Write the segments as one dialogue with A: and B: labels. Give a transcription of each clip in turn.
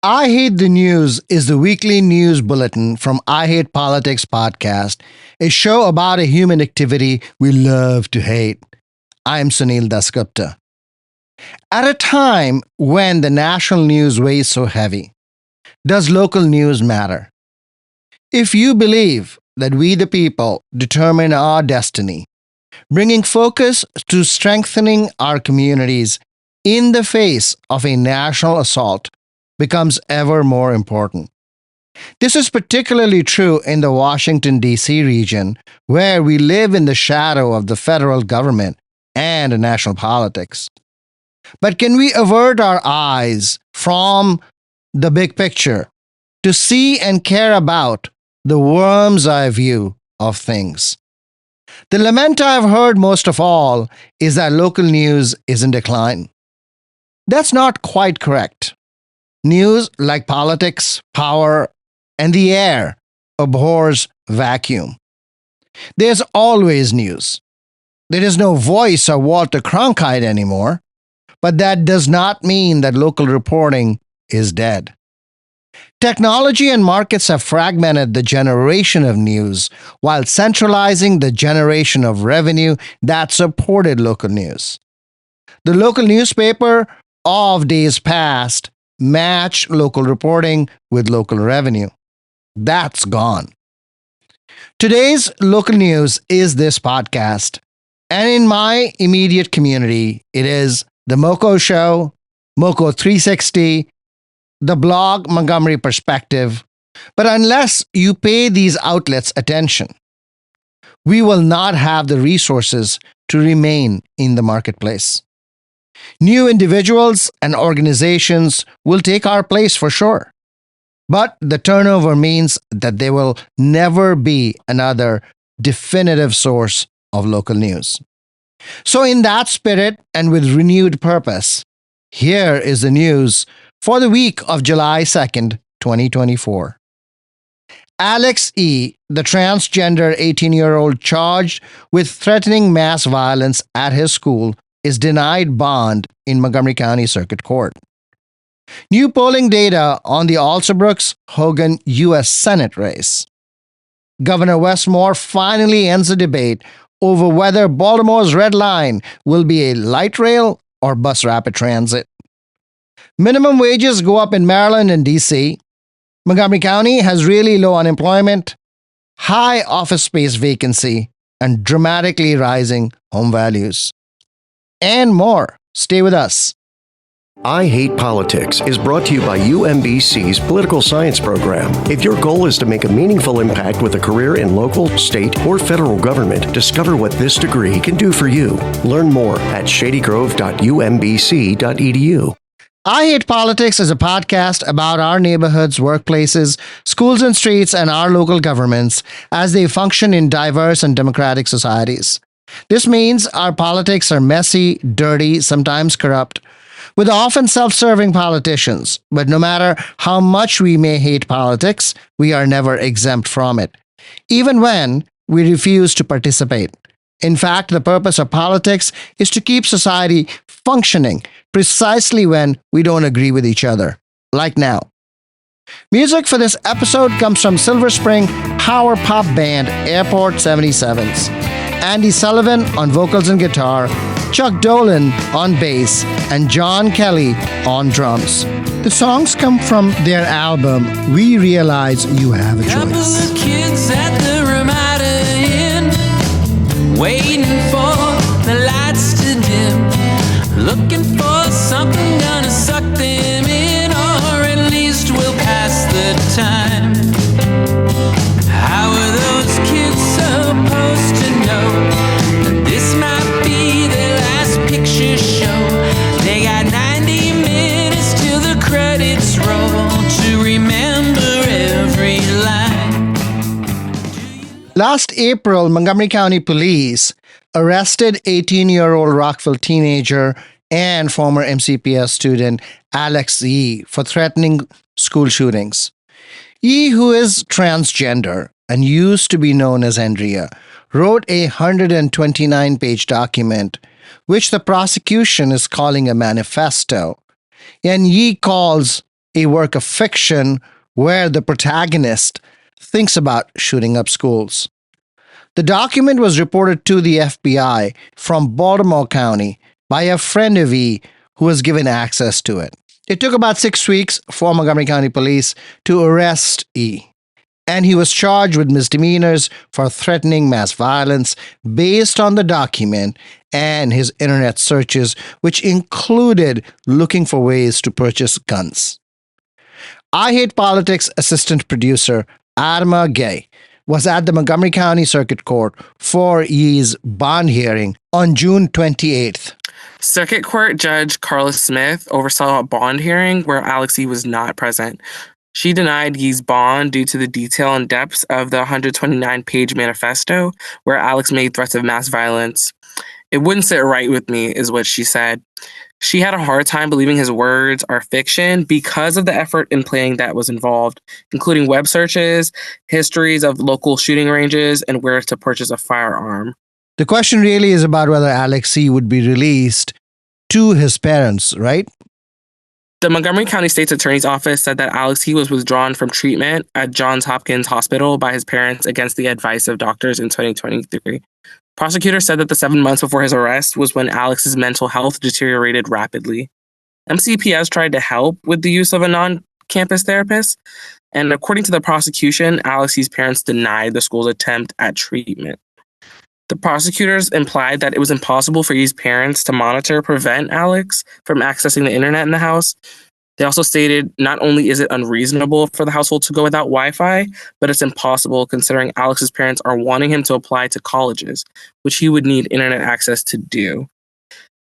A: I Hate the News is the weekly news bulletin from I Hate Politics podcast, a show about a human activity we love to hate. I'm Sunil Dasgupta. At a time when the national news weighs so heavy, does local news matter? If you believe that we the people determine our destiny, bringing focus to strengthening our communities in the face of a national assault becomes ever more important. This is particularly true in the Washington, D.C. region, where we live in the shadow of the federal government and national politics. But can we avert our eyes from the big picture to see and care about the worm's eye view of things? The lament I've heard most of all is that local news is in decline. That's not quite correct. News, like politics, power, and the air, abhors vacuum. There's always news. There is no Voice or Walter Cronkite anymore, but that does not mean that local reporting is dead. Technology and markets have fragmented the generation of news while centralizing the generation of revenue that supported local news. The local newspaper of days past matched local reporting with local revenue. That's gone. Today's local news is this podcast, and in my immediate community, it is the Moco Show, Moco 360, the blog Montgomery Perspective. But unless you pay these outlets attention, we will not have the resources to remain in the marketplace. New individuals and organizations will take our place for sure. But the turnover means that there will never be another definitive source of local news. So, in that spirit and with renewed purpose, here is the news for the week of July 2nd, 2024. Alex E., the transgender 18-year-old charged with threatening mass violence at his school, is denied bond in Montgomery County Circuit Court. New polling data on the Alsobrooks Hogan U.S. Senate race. Governor Westmore finally ends the debate over whether Baltimore's Red Line will be a light rail or bus rapid transit. Minimum wages go up in Maryland and D.C. Montgomery County has really low unemployment, high office space vacancy, and dramatically rising home values. And more. Stay with us.
B: I Hate Politics is brought to you by UMBC's Political Science Program. If your goal is to make a meaningful impact with a career in local, state, or federal government, discover what this degree can do for you. Learn more at shadygrove.umbc.edu.
A: I Hate Politics is a podcast about our neighborhoods, workplaces, schools and streets, and our local governments as they function in diverse and democratic societies. This means our politics are messy, dirty, sometimes corrupt, with often self-serving politicians. But no matter how much we may hate politics, we are never exempt from it, even when we refuse to participate. In fact, the purpose of politics is to keep society functioning precisely when we don't agree with each other, like now. Music for this episode comes from Silver Spring power pop band Airport 77s. Andy Sullivan on vocals and guitar, Chuck Dolan on bass, and John Kelly on drums. The songs come from their album, We Realize You Have a
C: Couple
A: Choice.
C: of kids at the Ramada Inn, waiting for the lights to dim, looking for something gonna suck them in, or at least we'll pass the time. How are those kids supposed to know that this might be their last picture show? They got 90 minutes till the credits roll to remember every line.
A: Last April, Montgomery County Police arrested 18-year-old Rockville teenager and former MCPS student Alex E. for threatening school shootings. E., who is transgender and used to be known as Andrea, wrote a 129-page document, which the prosecution is calling a manifesto, and Yi calls a work of fiction where the protagonist thinks about shooting up schools. The document was reported to the FBI from Baltimore County by a friend of E who was given access to it. It took about 6 weeks for Montgomery County Police to arrest E, and he was charged with misdemeanors for threatening mass violence based on the document and his internet searches, which included looking for ways to purchase guns. I Hate Politics assistant producer Adama Gay was at the Montgomery County Circuit Court for Ye's bond hearing on June 28th.
D: Circuit Court Judge Carla Smith oversaw a bond hearing where Alex Yee was not present. She denied Yee's bond due to the detail and depth of the 129-page manifesto where Alex made threats of mass violence. It wouldn't sit right with me, is what she said. She had a hard time believing his words are fiction because of the effort and planning that was involved, including web searches, histories of local shooting ranges, and where to purchase a firearm.
A: The question really is about whether Alex Yee would be released to his parents, right?
D: The Montgomery County State's Attorney's Office said that Alex Yee was withdrawn from treatment at Johns Hopkins Hospital by his parents against the advice of doctors in 2023. Prosecutors said that the 7 months before his arrest was when Alex's mental health deteriorated rapidly. MCPS tried to help with the use of a non-campus therapist, and according to the prosecution, Alex Yee's parents denied the school's attempt at treatment. The prosecutors implied that it was impossible for Yee's parents to monitor or prevent Alex from accessing the internet in the house. They also stated not only is it unreasonable for the household to go without Wi-Fi, but it's impossible considering Alex's parents are wanting him to apply to colleges, which he would need internet access to do.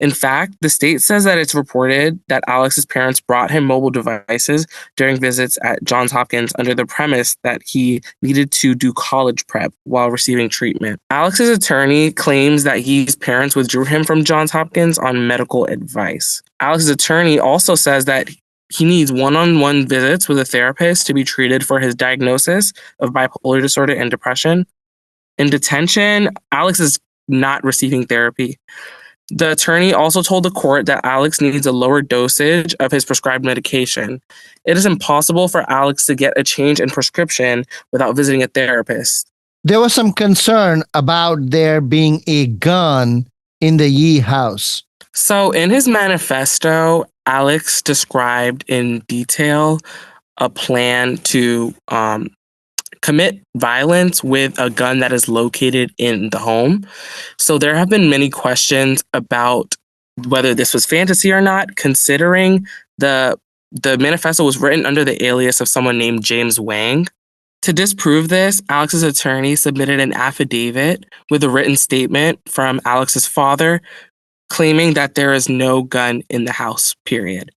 D: In fact, the state says that it's reported that Alex's parents brought him mobile devices during visits at Johns Hopkins under the premise that he needed to do college prep while receiving treatment. Alex's attorney claims that Yee's parents withdrew him from Johns Hopkins on medical advice. Alex's attorney also says that he needs one-on-one visits with a therapist to be treated for his diagnosis of bipolar disorder and depression. In detention, Alex is not receiving therapy. The attorney also told the court that Alex needs a lower dosage of his prescribed medication. It is impossible for Alex to get a change in prescription without visiting a therapist.
A: There was some concern about there being a gun in the Yee house.
D: So in his manifesto, Alex described in detail a plan to commit violence with a gun that is located in the home. So there have been many questions about whether this was fantasy or not, considering the manifesto was written under the alias of someone named James Wang. To disprove this, Alex's attorney submitted an affidavit with a written statement from Alex's father claiming that there is no gun in the house, period.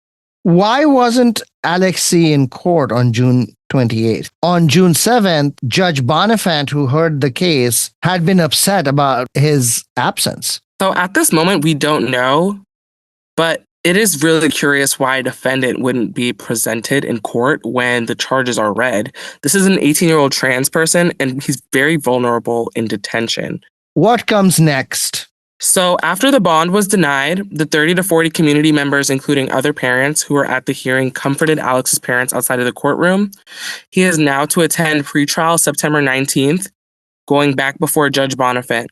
A: Why wasn't Alex Yee in court on June 28th? On June 7th, Judge Bonifant, who heard the case, had been upset about his absence.
D: So at this moment, we don't know, but it is really curious why a defendant wouldn't be presented in court when the charges are read. This is an 18-year-old trans person, and he's very vulnerable in detention.
A: What comes next?
D: So after the bond was denied, the 30 to 40 community members, including other parents who were at the hearing, comforted Alex's parents outside of the courtroom. He is now to attend pretrial September 19th, going back before Judge Bonifant.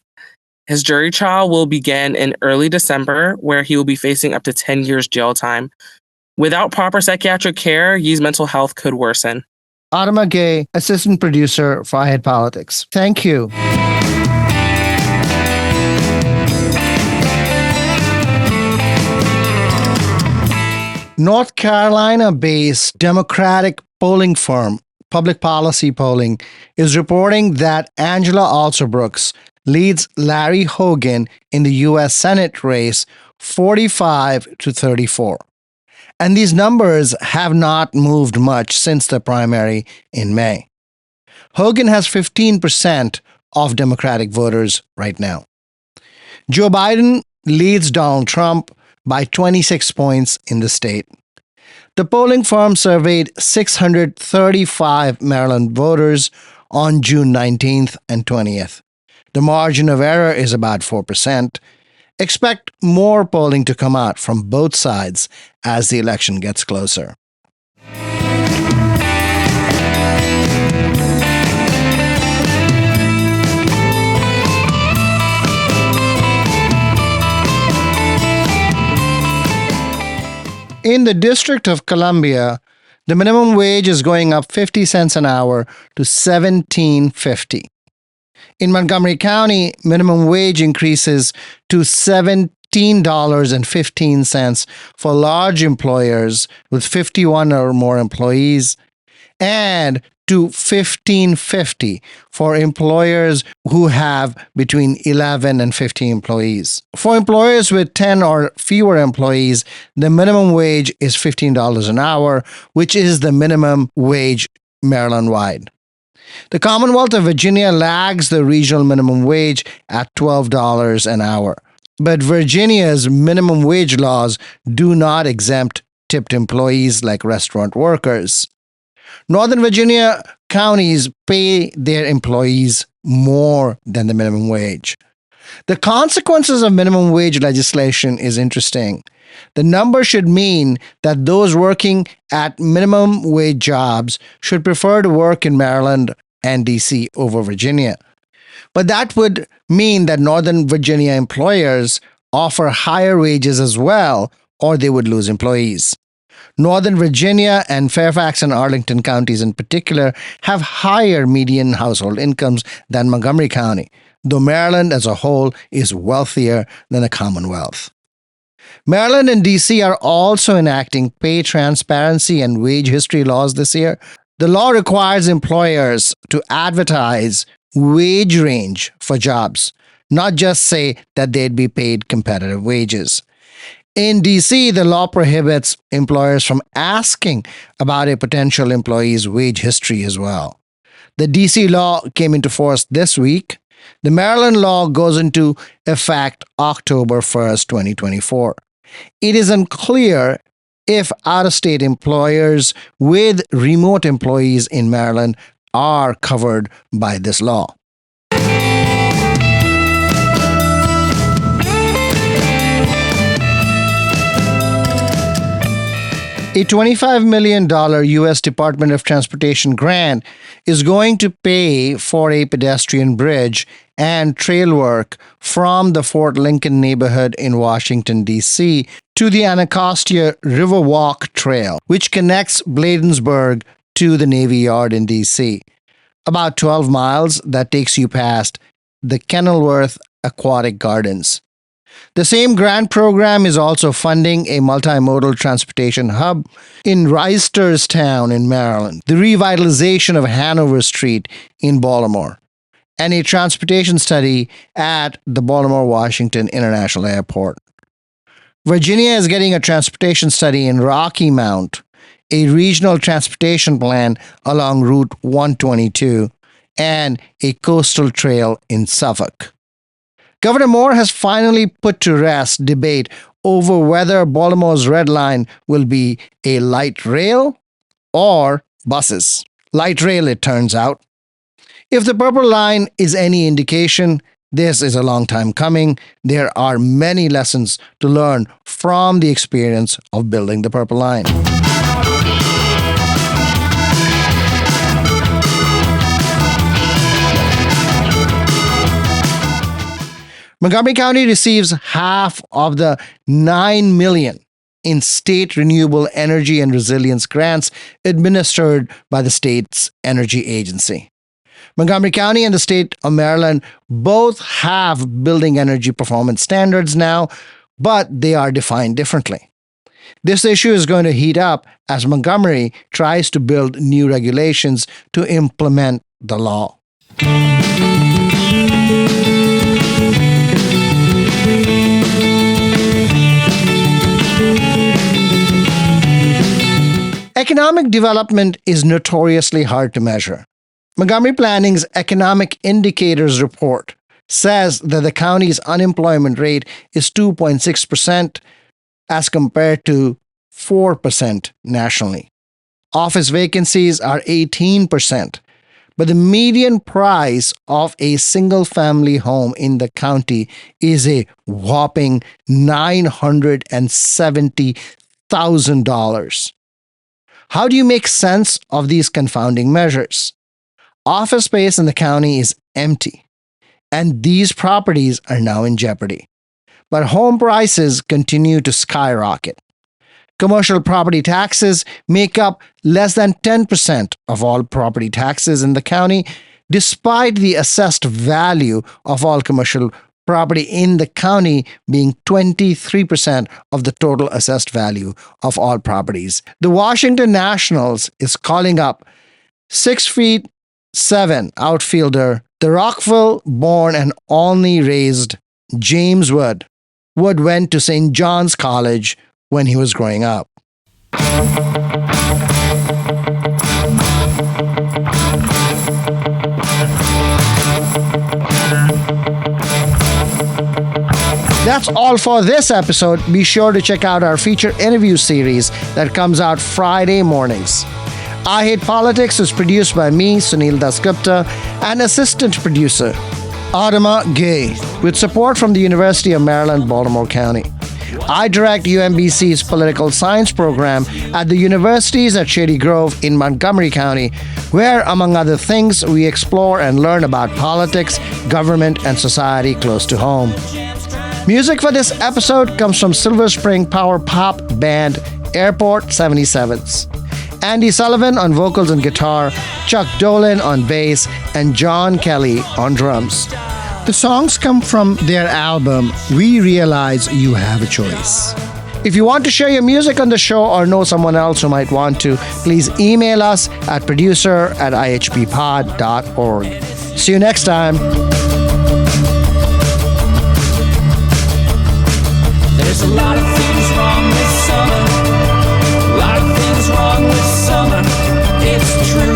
D: His jury trial will begin in early December, where he will be facing up to 10 years jail time. Without proper psychiatric care, Yee's mental health could worsen.
A: Adama Gay, assistant producer for I Hate Politics. Thank you. North Carolina-based Democratic polling firm Public Policy Polling is reporting that Angela Alsobrooks leads Larry Hogan in the U.S. Senate race 45 to 34. And these numbers have not moved much since the primary in May. Hogan has 15% of Democratic voters right now. Joe Biden leads Donald Trump by 26 points in the state. The polling firm surveyed 635 Maryland voters on June 19th and 20th. The margin of error is about 4%. Expect more polling to come out from both sides as the election gets closer. In the District of Columbia, the minimum wage is going up 50 cents an hour to $17.50. In Montgomery County, minimum wage increases to $17.15 for large employers with 51 or more employees, and to $15.50 for employers who have between 11 and 50 employees. For employers with 10 or fewer employees, the minimum wage is $15 an hour, which is the minimum wage Maryland-wide. The Commonwealth of Virginia lags the regional minimum wage at $12 an hour, but Virginia's minimum wage laws do not exempt tipped employees like restaurant workers. Northern Virginia counties pay their employees more than the minimum wage. The consequences of minimum wage legislation is interesting. The number should mean that those working at minimum wage jobs should prefer to work in Maryland and DC over Virginia. But that would mean that Northern Virginia employers offer higher wages as well, or they would lose employees. Northern Virginia and Fairfax and Arlington counties in particular have higher median household incomes than Montgomery County, though Maryland as a whole is wealthier than the Commonwealth. Maryland and DC are also enacting pay transparency and wage history laws this year. The law requires employers to advertise wage range for jobs, not just say that they'd be paid competitive wages. In DC, the law prohibits employers from asking about a potential employee's wage history as well. The DC law came into force this week. The Maryland law goes into effect October 1st, 2024. It is unclear if out-of-state employers with remote employees in Maryland are covered by this law. A $25 million U.S. Department of Transportation grant is going to pay for a pedestrian bridge and trail work from the Fort Lincoln neighborhood in Washington, D.C. to the Anacostia Riverwalk Trail, which connects Bladensburg to the Navy Yard in D.C. About 12 miles that takes you past the Kenilworth Aquatic Gardens. The same grant program is also funding a multimodal transportation hub in Reisterstown in Maryland, the revitalization of Hanover Street in Baltimore, and a transportation study at the Baltimore-Washington International Airport. Virginia is getting a transportation study in Rocky Mount, a regional transportation plan along Route 122, and a coastal trail in Suffolk. Governor Moore has finally put to rest debate over whether Baltimore's Red Line will be a light rail or buses. Light rail, it turns out. If the Purple Line is any indication, this is a long time coming. There are many lessons to learn from the experience of building the Purple Line. Montgomery County receives half of the $9 million in state renewable energy and resilience grants administered by the state's energy agency. Montgomery County and the state of Maryland both have building energy performance standards now, but they are defined differently. This issue is going to heat up as Montgomery tries to build new regulations to implement the law. Economic development is notoriously hard to measure. Montgomery Planning's Economic Indicators Report says that the county's unemployment rate is 2.6% as compared to 4% nationally. Office vacancies are 18%, but the median price of a single-family home in the county is a whopping $970,000. How do you make sense of these confounding measures? Office space in the county is empty, and these properties are now in jeopardy. But home prices continue to skyrocket. Commercial property taxes make up less than 10% of all property taxes in the county, despite the assessed value of all commercial property in the county being 23% of the total assessed value of all properties. The Washington Nationals is calling up 6'7" outfielder, the Rockville-born and Olney-raised James Wood. Wood went to St. John's College when he was growing up. That's all for this episode. Be sure to check out our feature interview series that comes out Friday mornings. I Hate Politics is produced by me, Sunil Dasgupta, and assistant producer, Adama Gay, with support from the University of Maryland, Baltimore County. I direct UMBC's political science program at the universities at Shady Grove in Montgomery County, where, among other things, we explore and learn about politics, government, and society close to home. Music for this episode comes from Silver Spring power pop band Airport 77s. Andy Sullivan on vocals and guitar, Chuck Dolan on bass, and John Kelly on drums. The songs come from their album, We Realize You Have a Choice. If you want to share your music on the show or know someone else who might want to, please email us at producer@ihbpod.org. See you next time.
C: There's a lot of things wrong this summer. A lot of things wrong this summer. It's true.